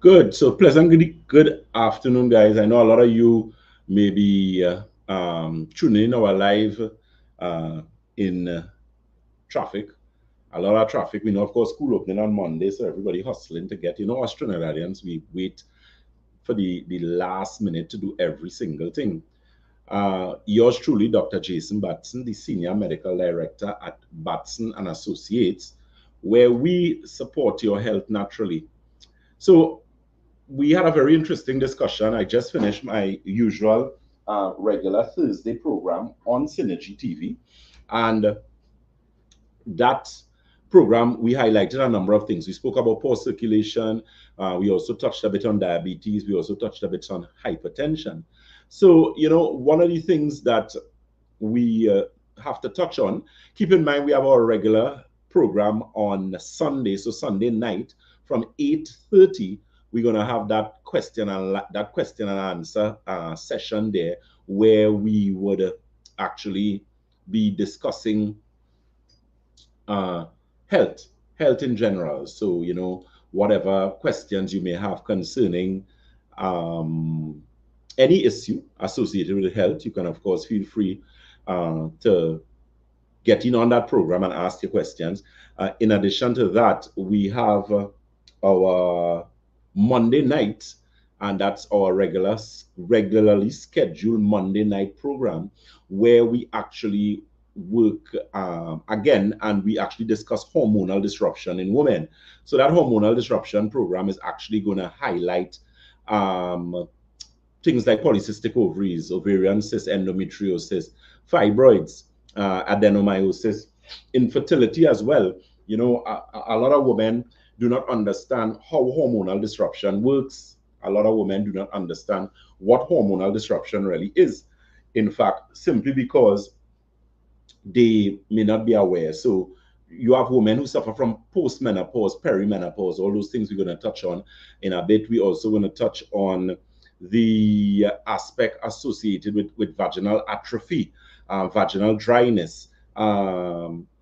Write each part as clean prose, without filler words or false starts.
Good. So pleasant good afternoon, guys. I know a lot of you may be tuning in our live uh, in traffic. A lot of traffic. We know, of course, school opening on Monday, so everybody hustling to get. Us Trinidadians, we wait for the last minute to do every single thing. Yours truly, Dr. Jason Batson, the Senior Medical Director at Batson and Associates, where we support your health naturally. So we had a very interesting discussion. I just finished my usual regular Thursday program on Synergy TV. And that program, we highlighted a number of things. We spoke about poor circulation. We also touched a bit on diabetes. We also touched a bit on hypertension. So, one of the things that we have to touch on, keep in mind we have our regular program on Sunday. So Sunday night from 8:30, we're going to have that question and answer session there, where we would actually be discussing health in general. So whatever questions you may have concerning any issue associated with health, you can of course feel free to get in on that program and ask your questions. In addition to that, we have our Monday night, and that's our regularly scheduled Monday night program, where we actually work again, and we actually discuss hormonal disruption in women. So that hormonal disruption program is actually going to highlight things like polycystic ovaries, ovarian cysts, endometriosis, fibroids, adenomyosis, infertility as well. A lot of women do not understand how hormonal disruption works. A lot of women do not understand what hormonal disruption really is. In fact, simply because they may not be aware. So you have women who suffer from postmenopause, perimenopause, all those things we're going to touch on in a bit. We're also going to touch on the aspect associated with vaginal atrophy, vaginal dryness,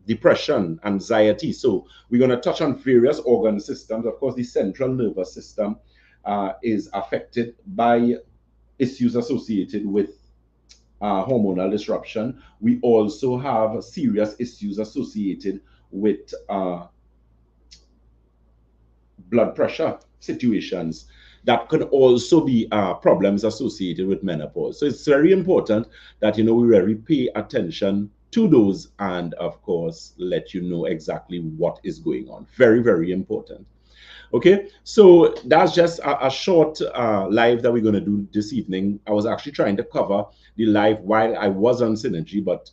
depression, anxiety. So we're going to touch on various organ systems. Of course, the central nervous system is affected by issues associated with hormonal disruption. We also have serious issues associated with blood pressure situations that could also be problems associated with menopause. So it's very important that we really pay attention to those, and of course let you know exactly what is going on. Very, very important. Okay, so that's just a short live that we're going to do this evening. I was actually trying to cover the live while I was on Synergy, but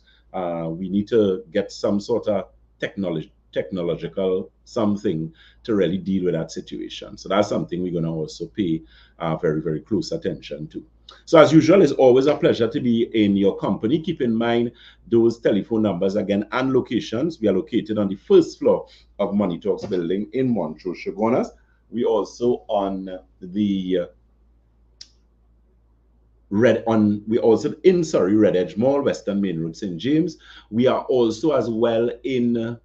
we need to get some sort of technological something to really deal with that situation. So that's something we're going to also pay very, very close attention to. So as usual, it's always a pleasure to be in your company. Keep in mind those telephone numbers again and locations. We are located on the first floor of Money Talks building in Montrose, Chaguanas. We also on the Red Edge Mall, Western Main Road, St. James. We are also as well in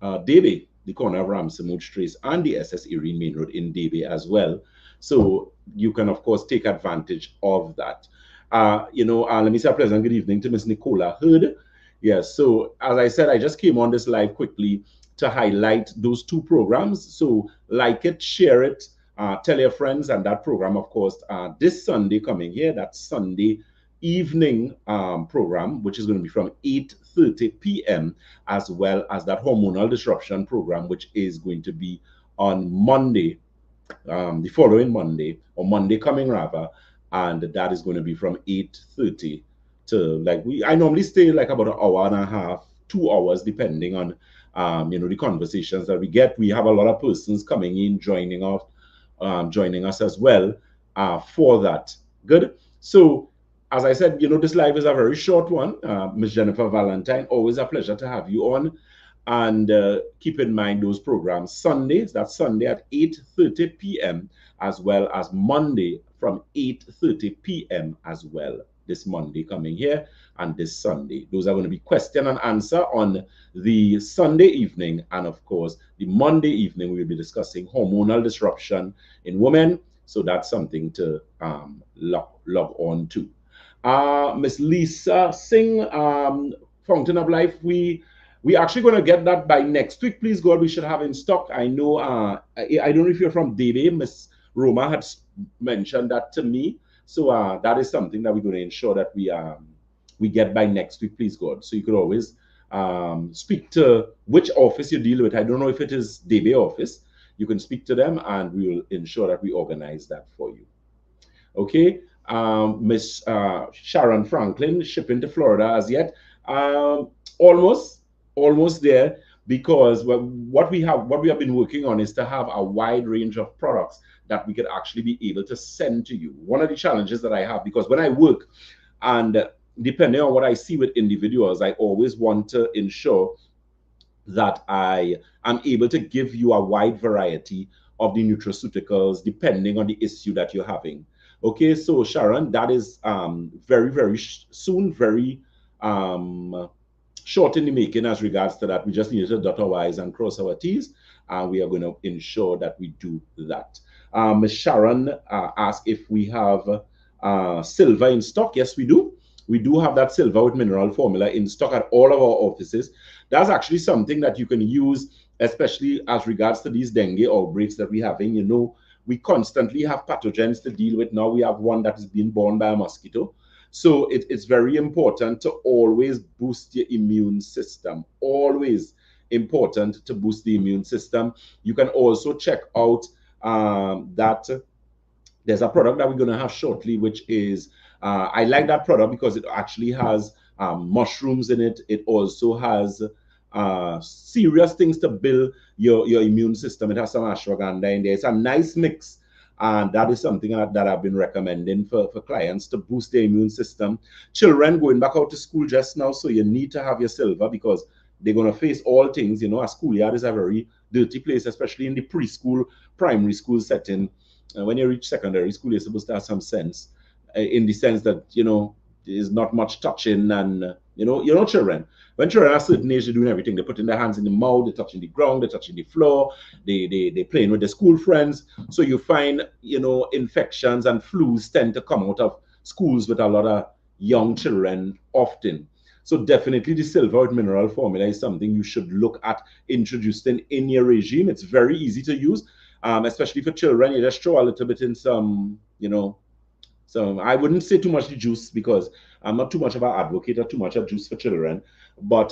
Debe, the corner of Ramsamud Trace, and the SS Erin Main Road in Debe as well. So you can, of course, take advantage of that. Let me say a pleasant good evening to Miss Nicola Hurd. Yes, so as I said, I just came on this live quickly to highlight those two programs. So like it, share it, tell your friends, and that program, of course, this Sunday coming here, that Sunday evening program, which is going to be from 8:30 p.m., as well as that hormonal disruption program, which is going to be on Monday, the following Monday, or Monday coming rather, and that is going to be from 8:30 to I normally stay like about an hour and a half, 2 hours, depending on the conversations that we get. We have a lot of persons coming in, joining us as well for that. Good. So as I said, this live is a very short one. Ms. Jennifer Valentine, always a pleasure to have you on. And keep in mind those programs Sundays, that's Sunday at 8:30 p.m. as well as Monday from 8:30 p.m. as well. this Monday coming here and this Sunday. Those are going to be question and answer on the Sunday evening. And of course, the Monday evening, we will be discussing hormonal disruption in women. So that's something to log on to. Miss Lisa Singh, Fountain of Life, we actually going to get that by next week. Please God, we should have in stock. I know, I don't know if you're from Debe. Miss Roma had mentioned that to me. So that is something that we're going to ensure that we get by next week, please God. So you could always speak to which office you deal with. I don't know if it is Debe office. You can speak to them and we will ensure that we organize that for you. Okay. Miss Sharon Franklin, shipping to Florida as yet. Almost there, because what we have been working on is to have a wide range of products that we could actually be able to send to you. One of the challenges that I have, because when I work and depending on what I see with individuals, I always want to ensure that I am able to give you a wide variety of the nutraceuticals depending on the issue that you're having. Okay, so Sharon, that is very, very soon, very short in the making as regards to that. We just need to dot our I's and cross our T's, and we are going to ensure that we do that. Ms. Sharon asked if we have silver in stock. Yes, we do. We do have that silver with mineral formula in stock at all of our offices. That's actually something that you can use, especially as regards to these dengue outbreaks that we're having. You know, we constantly have pathogens to deal with. Now we have one that is being borne by a mosquito. So it's very important to always boost your immune system. Always important to boost the immune system. You can also check out that there's a product that we're going to have shortly, which is, I like that product because it actually has mushrooms in it. It also has serious things to build your immune system. It has some ashwagandha in there. It's a nice mix. And that is something that I've been recommending for clients to boost their immune system. Children going back out to school just now, so you need to have your silver because they're going to face all things. You know, a schoolyard is a very dirty place, especially in the preschool, primary school setting. When you reach secondary school, you're supposed to have some sense, in the sense that, you know, there's not much touching and, you know, children. When children are a certain age, they're doing everything. They're putting their hands in the mouth, they're touching the ground, they're touching the floor, they're playing with their school friends. So you find, you know, infections and flus tend to come out of schools with a lot of young children often. So definitely the silver with mineral formula is something you should look at introducing in your regime. It's very easy to use, especially for children. You just throw a little bit in some, you know, so I wouldn't say too much the juice because I'm not too much of an advocate or too much of juice for children. But,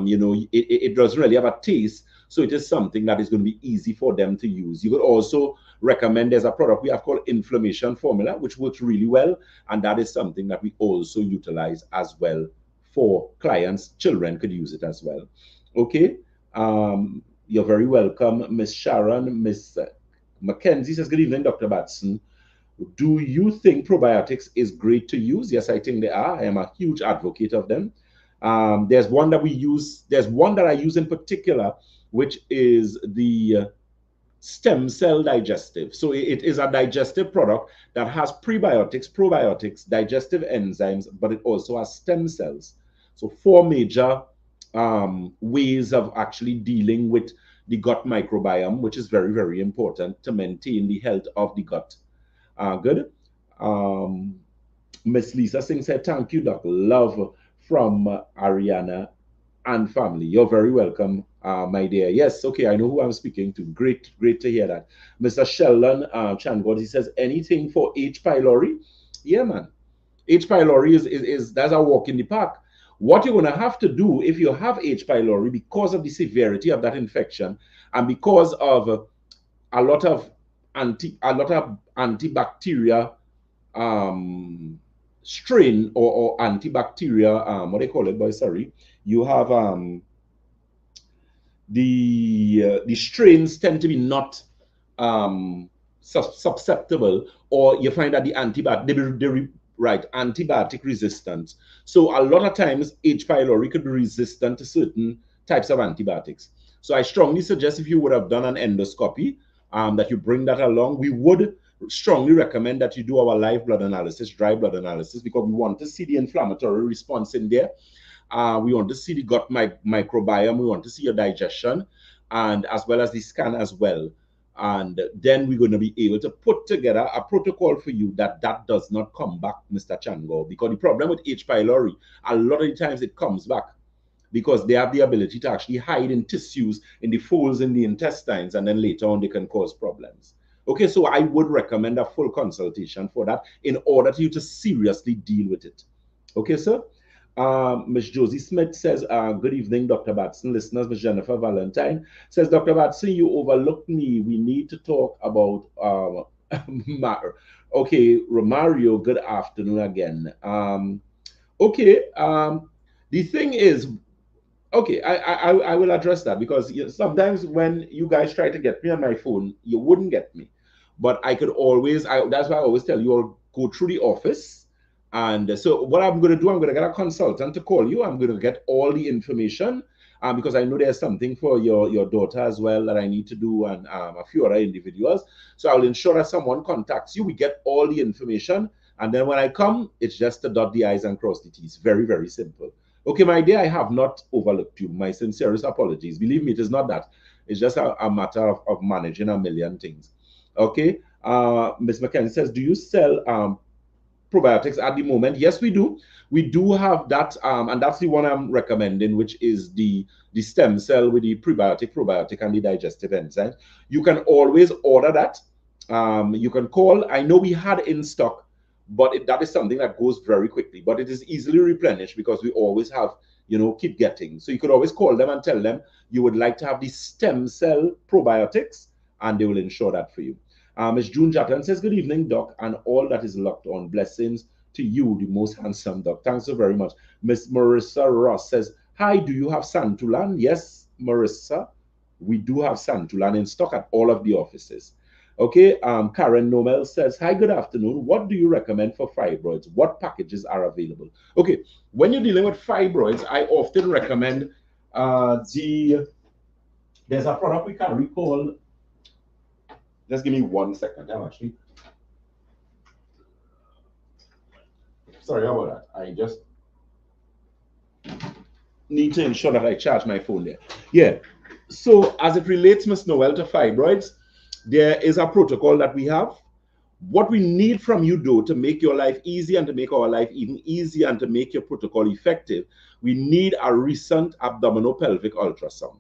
you know, it doesn't really have a taste. So it is something that is going to be easy for them to use. You could also recommend, there's a product we have called inflammation formula, which works really well. And that is something that we also utilize as well for clients. Children could use it as well. Okay. You're very welcome, Miss Sharon. Miss Mackenzie says, good evening, Dr. Batson. Do you think probiotics is great to use? Yes, I think they are. I am a huge advocate of them. There's one that we use. There's one that I use in particular, which is the stem cell digestive. So it is a digestive product that has prebiotics, probiotics, digestive enzymes, but it also has stem cells. So 4 major ways of actually dealing with the gut microbiome, which is very, very important to maintain the health of the gut. Good. Miss Lisa Singh said, thank you, Doc. Love from Ariana and family. You're very welcome, my dear. Yes, okay, I know who I'm speaking to. Great, great to hear that. Mr. Sheldon Changod, he says, anything for H. pylori? Yeah, man. H. pylori is that's a walk in the park. What you're going to have to do if you have H. pylori, because of the severity of that infection and because of a lot of antibacteria strain or antibacteria, what they call it, boy, sorry. You have the strains tend to be not susceptible, or you find that the antibiotic resistance. So a lot of times H. pylori could be resistant to certain types of antibiotics. So I strongly suggest if you would have done an endoscopy, that you bring that along. We would strongly recommend that you do our live blood analysis, dry blood analysis, because we want to see the inflammatory response in there. We want to see the gut microbiome. We want to see your digestion, and as well as the scan as well. And then we're going to be able to put together a protocol for you that does not come back, Mr. Chango. Because the problem with H. pylori, a lot of the times it comes back because they have the ability to actually hide in tissues, in the folds in the intestines, and then later on they can cause problems. Okay, so I would recommend a full consultation for that in order for you to seriously deal with it. Okay, sir? Ms. Josie Smith says, good evening, Dr. Batson. Listeners, Ms. Jennifer Valentine says, Dr. Batson, you overlooked me. We need to talk about, okay, Romario, good afternoon again. Okay, the thing is, okay, I will address that because sometimes when you guys try to get me on my phone, you wouldn't get me. But I could always, that's why I always tell you all, go through the office. And so what I'm going to do, I'm going to get a consultant to call you. I'm going to get all the information because I know there's something for your daughter as well that I need to do, and a few other individuals. So I'll ensure that someone contacts you. We get all the information. And then when I come, it's just to dot the I's and cross the T's. Very, very simple. Okay, my dear, I have not overlooked you. My sincerest apologies. Believe me, it is not that. It's just a matter of managing a million things. Okay. Ms. McKenzie says, do you sell probiotics at the moment? Yes, we do. We do have that, and that's the one I'm recommending, which is the stem cell with the prebiotic, probiotic, and the digestive enzymes. You can always order that. You can call. I know we had in stock, but that is something that goes very quickly. But it is easily replenished because we always have, keep getting. So you could always call them and tell them you would like to have the stem cell probiotics, and they will ensure that for you. Ms. June Jatton says, good evening, Doc, and all that is locked on. Blessings to you, the most handsome Doc. Thanks so very much. Miss Marissa Ross says, hi, do you have Santulan? Yes, Marissa, we do have Santulan in stock at all of the offices. Okay, Karen Nomel says, hi, good afternoon. What do you recommend for fibroids? What packages are available? Okay, when you're dealing with fibroids, I often recommend there's a product we carry called, just give me 1 second. I'm actually sorry about that. I just need to ensure that I charge my phone there. Yeah. So as it relates, Ms. Noel, to fibroids, there is a protocol that we have. What we need from you, though, to make your life easy and to make our life even easier and to make your protocol effective, we need a recent abdominopelvic ultrasound.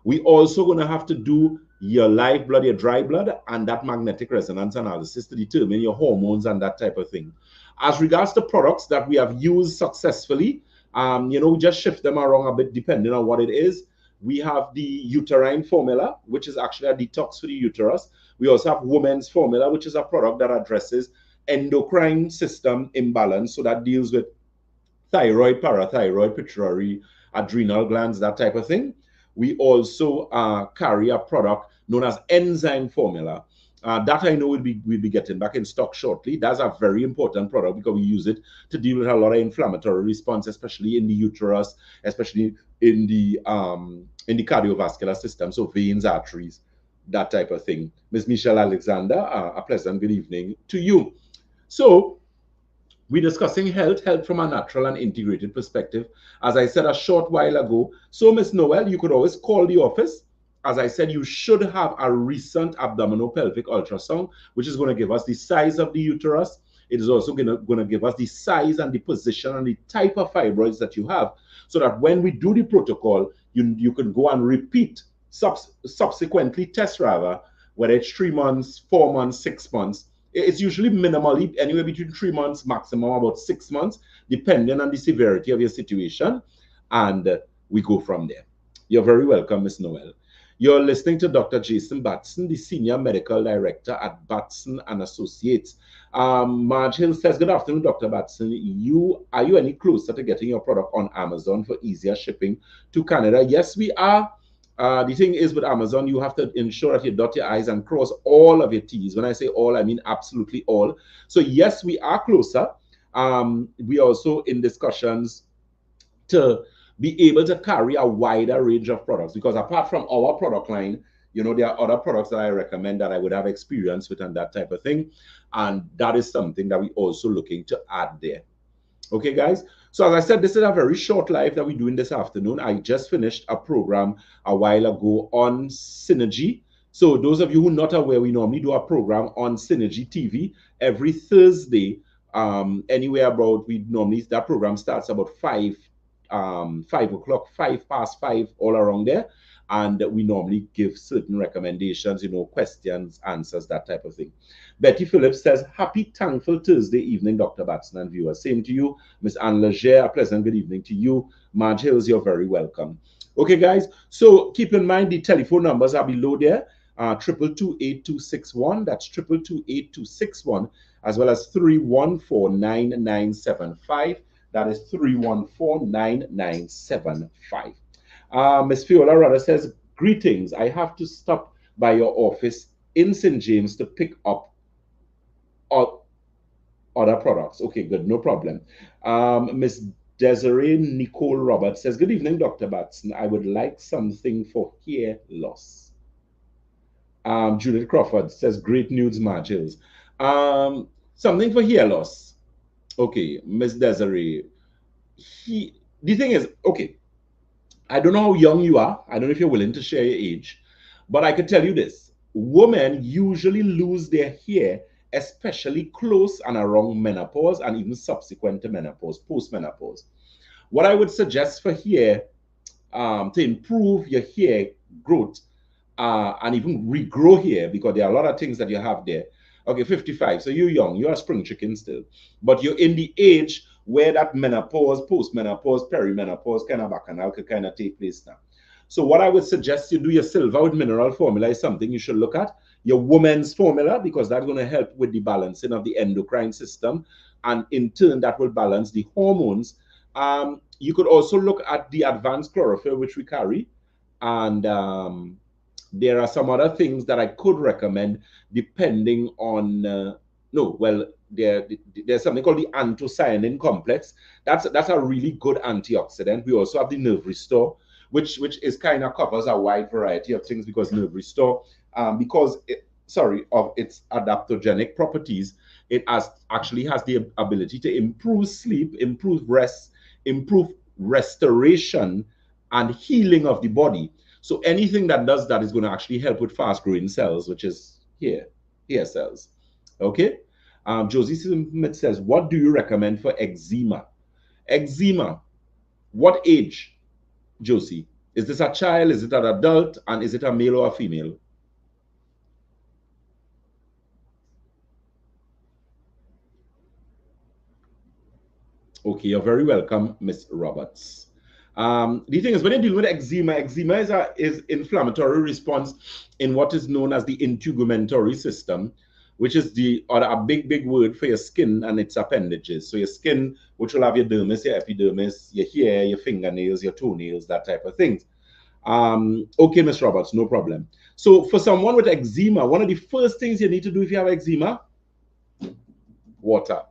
We also going to have to do your live blood, your dry blood, and that magnetic resonance analysis to determine your hormones and that type of thing. As regards to products that we have used successfully, we just shift them around a bit depending on what it is. We have the uterine formula, which is actually a detox for the uterus. We also have women's formula, which is a product that addresses endocrine system imbalance. So that deals with thyroid, parathyroid, pituitary, adrenal glands, that type of thing. We also carry a product known as enzyme formula. That I know we'll be getting back in stock shortly. That's a very important product because we use it to deal with a lot of inflammatory response, especially in the uterus, especially in the cardiovascular system, so veins, arteries, that type of thing. Ms. Michelle Alexander, a pleasant good evening to you. So we're discussing health from a natural and integrated perspective, as I said a short while ago. So, Ms. Noel, you could always call the office. As I said, you should have a recent abdominopelvic ultrasound, which is going to give us the size of the uterus. It is also going to give us the size and the position and the type of fibroids that you have, so that when we do the protocol, you can go and repeat, subsequently test rather, whether it's 3 months, 4 months, 6 months. It's usually minimally anywhere between 3 months, maximum about 6 months, depending on the severity of your situation. And we go from there. You're very welcome, Ms. Noel. You're listening to Dr. Jason Batson, the Senior Medical Director at Batson Associates. Marge Hill says, good afternoon, Dr. Batson. Are you any closer to getting your product on Amazon for easier shipping to Canada? Yes, we are. The thing is with Amazon, you have to ensure that you dot your I's and cross all of your T's. When I say all, I mean absolutely all. So yes, we are closer. We are also in discussions to be able to carry a wider range of products, because apart from our product line, You know, there are other products that I recommend that I would have experience with and that type of thing. And that is something that we also looking to add there. Okay, guys. So as I said, this is a very short live that we're doing this afternoon. I just finished a program a while ago on Synergy. So those of you who are not aware, we normally do a program on Synergy TV every Thursday. Anywhere about, we normally, that program starts about 5 o'clock, 5 past 5, all around there. And we normally give certain recommendations, you know, questions, answers, that type of thing. Betty Phillips says, happy, thankful Thursday evening, Dr. Batson and viewers. Same to you. Miss Anne Leger, a pleasant good evening to you. Marge Hills, you're very welcome. Okay, guys, so keep in mind the telephone numbers are below there. 222-8261, that's 222-8261, as well as 314-9975. That is 314-9975. Miss Fiola Rada says, greetings. I have to stop by your office in St. James to pick up other products. Okay, good, no problem. Miss Desiree Nicole Roberts says, good evening, Dr. Batson. I would like something for hair loss. Judith Crawford says, great news, Margils. Something for hair loss. Okay, Miss Desiree. The thing is, okay, I don't know how young you are. I don't know if you're willing to share your age, but I could tell you this. Women usually lose their hair, especially close and around menopause and even subsequent to menopause, post-menopause. What I would suggest for hair, to improve your hair growth and even regrow hair, because there are a lot of things that you have there. Okay, 55, so you're young, you're a spring chicken still, but you're in the age where that menopause, post-menopause, perimenopause kind of bacchanal could kind of take place now. So what I would suggest you do, your silver with mineral formula is something you should look at. Your woman's formula, because that's going to help with the balancing of the endocrine system. And in turn, that will balance the hormones. You could also look at the advanced chlorophyll, which we carry. And there are some other things that I could recommend depending on, there's something called the anthocyanin complex. That's a really good antioxidant. We also have the Nerve Restore, which is kind of covers a wide variety of things, because Nerve Restore, of its adaptogenic properties, it actually has the ability to improve sleep, improve rest, improve restoration and healing of the body. So anything that does that is going to actually help with fast-growing cells, which is hair cells. Okay. Josie Smith says, what do you recommend for eczema? Eczema, what age, Josie? Is this a child? Is it an adult? And is it a male or a female? Okay, you're very welcome, Miss Roberts. The thing is, when you're dealing with eczema, eczema is inflammatory response in what is known as the integumentary system, which is a big word for your skin and its appendages. So your skin, which will have your dermis, your epidermis, your hair, your fingernails, your toenails, that type of things. Okay, Miss Roberts, no problem. So for someone with eczema, one of the first things you need to do if you have eczema, water.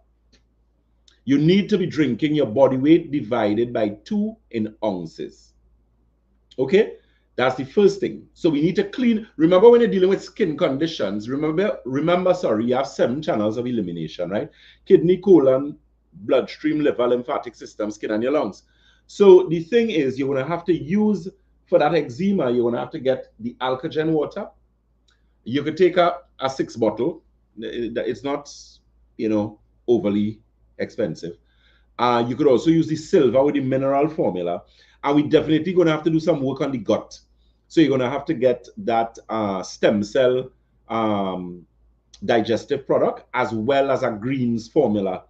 You need to be drinking your body weight divided by 2 in ounces. Okay? That's the first thing. So we need to clean. Remember, when you're dealing with skin conditions, remember, you have 7 channels of elimination, right? Kidney, colon, bloodstream, liver, lymphatic system, skin, and your lungs. So the thing is, you're going to have to use, for that eczema, you're going to have to get the Alkagen water. You could take a 6 bottle. It's not, overly expensive. You could also use the silver with the mineral formula. And we're definitely going to have to do some work on the gut. So you're going to have to get that stem cell digestive product, as well as a greens formula.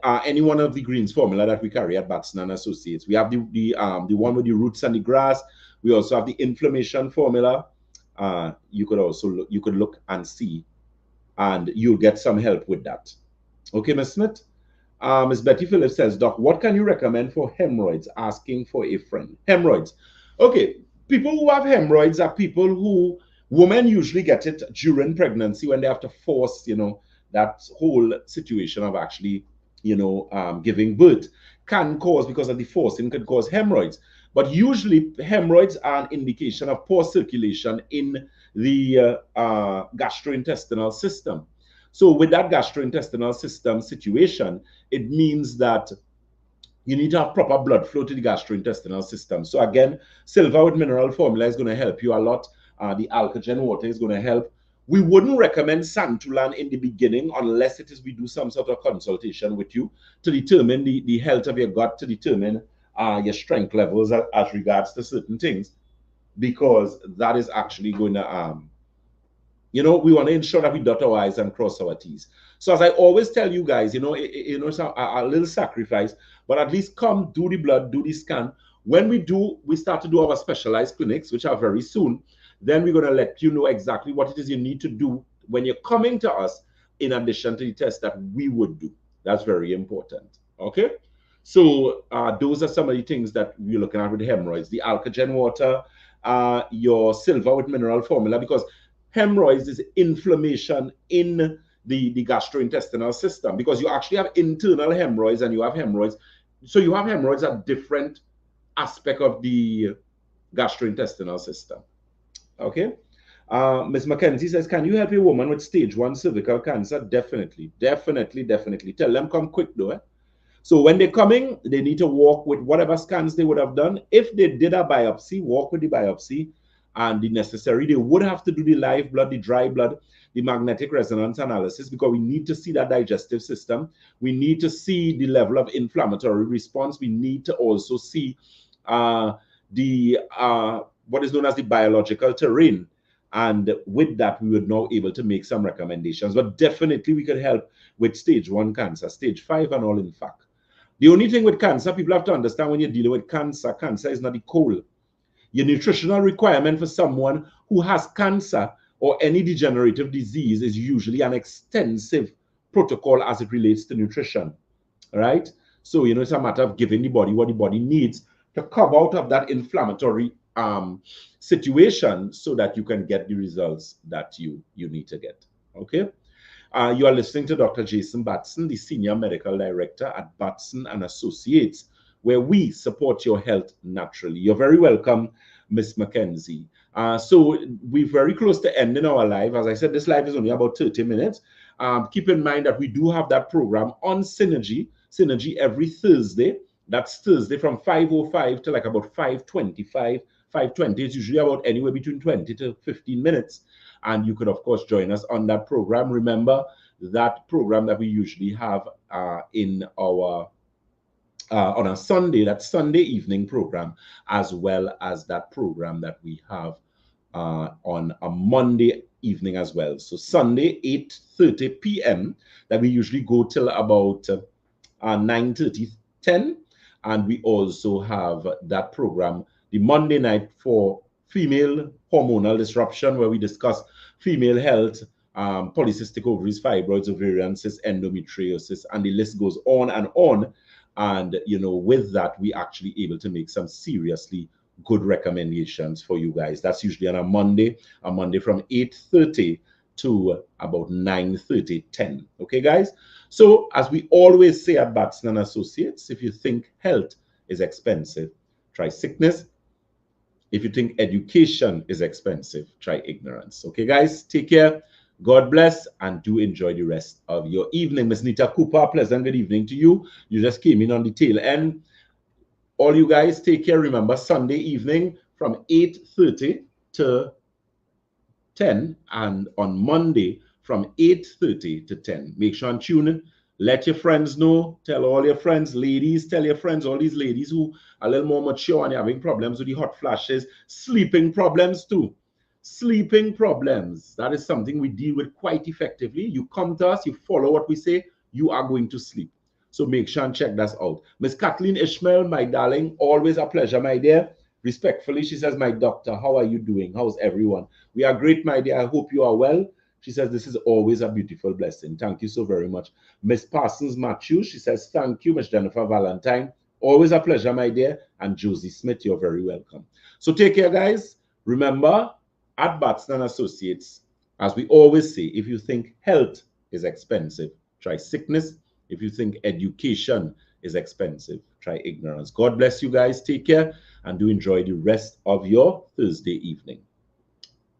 Any one of the greens formula that we carry at Batson Associates. We have the one with the roots and the grass. We also have the inflammation formula. You could look and see, and you'll get some help with that. Okay, Ms. Smith. Ms. Betty Phillips says, Doc, what can you recommend for hemorrhoids? Asking for a friend. Hemorrhoids. Okay, people who have hemorrhoids are people who, women usually get it during pregnancy when they have to force, that whole situation of actually, giving birth can cause, because of the forcing, could cause hemorrhoids. But usually hemorrhoids are an indication of poor circulation in the gastrointestinal system. So with that gastrointestinal system situation, it means that you need to have proper blood flow to the gastrointestinal system. So again, silver with mineral formula is going to help you a lot. The alkagen water is going to help. We wouldn't recommend Santulan in the beginning unless it is we do some sort of consultation with you to determine the health of your gut, to determine your strength levels as regards to certain things, because that is actually going to you know, we want to ensure that we dot our I's and cross our T's. So as I always tell you guys, you know, it's a little sacrifice, but at least come do the blood, do the scan. When we start to do our specialized clinics, which are very soon, then we're going to let you know exactly what it is you need to do when you're coming to us, in addition to the test that we would do. That's very important. Okay. So those are some of the things that we're looking at with hemorrhoids: the alkagen water, your silver with mineral formula, because hemorrhoids is inflammation in the gastrointestinal system, because you actually have internal hemorrhoids and you have hemorrhoids. So you have hemorrhoids at different aspect of the gastrointestinal system. Okay. Ms. Mackenzie says, can you help a woman with stage 1 cervical cancer? Definitely, definitely, definitely. Tell them come quick though. So when they're coming, they need to walk with whatever scans they would have done. If they did a biopsy, walk with the biopsy and the necessary. They would have to do the live blood, the dry blood, the magnetic resonance analysis, because we need to see that digestive system. We need to see the level of inflammatory response. We need to also see what is known as the biological terrain. And with that, we would now able to make some recommendations. But definitely we could help with stage 1 cancer, stage 5 and all, in fact. The only thing with cancer, people have to understand, when you're dealing with cancer, cancer is not the cold. Your nutritional requirement for someone who has cancer or any degenerative disease is usually an extensive protocol as it relates to nutrition. All right. So, you know, it's a matter of giving the body what the body needs to come out of that inflammatory situation so that you can get the results that you need to get. Okay. You are listening to Dr. Jason Batson, the Senior Medical Director at Batson and Associates, where we support your health naturally. You're very welcome, Miss Mackenzie. So we're very close to ending our live. As I said, this live is only about 30 minutes. Keep in mind that we do have that program on Synergy every Thursday. That's Thursday from 5:05 to like about 5:25, 5:20. It's usually about anywhere between 20 to 15 minutes. And you could, of course, join us on that program. Remember that program that we usually have in our on a Sunday, that Sunday evening program, as well as that program that we have on a Monday evening as well. So Sunday, 8:30 p.m. that we usually go till about 9:30, 10. And we also have that program the Monday night for female hormonal disruption, where we discuss female health, polycystic ovaries, fibroids, ovarian cysts, endometriosis, and the list goes on and on. And, you know, with that, we actually able to make some seriously good recommendations for you guys. That's usually on a Monday from 8:30 to about 9:30, 10. Okay, guys? So as we always say at Batson Associates, if you think health is expensive, try sickness. If you think education is expensive, try ignorance. Okay, guys? Take care. God bless, and do enjoy the rest of your evening. Ms. Nita Cooper, pleasant good evening to you. You just came in on the tail end. All you guys, take care. Remember, Sunday evening from 8:30 to 10, and on Monday from 8:30 to 10. Make sure and tune in. Let your friends know. Tell all your friends. Ladies, tell your friends, all these ladies who are a little more mature and having problems with the hot flashes, sleeping problems too. Sleeping problems. That is something we deal with quite effectively. You come to us, you follow what we say, you are going to sleep. So make sure and check that out. Miss Kathleen Ishmael, my darling, always a pleasure, my dear. Respectfully, she says, my doctor, how are you doing? How's everyone? We are great, my dear. I hope you are well. She says, this is always a beautiful blessing. Thank you so very much. Miss Parsons Matthews, she says, thank you. Miss Jennifer Valentine, always a pleasure, my dear. And Josie Smith, you're very welcome. So take care, guys. Remember, at Batson Associates, as we always say, if you think health is expensive, try sickness. If you think education is expensive, try ignorance. God bless you guys. Take care and do enjoy the rest of your Thursday evening.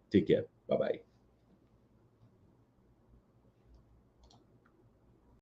Take care. Bye-bye.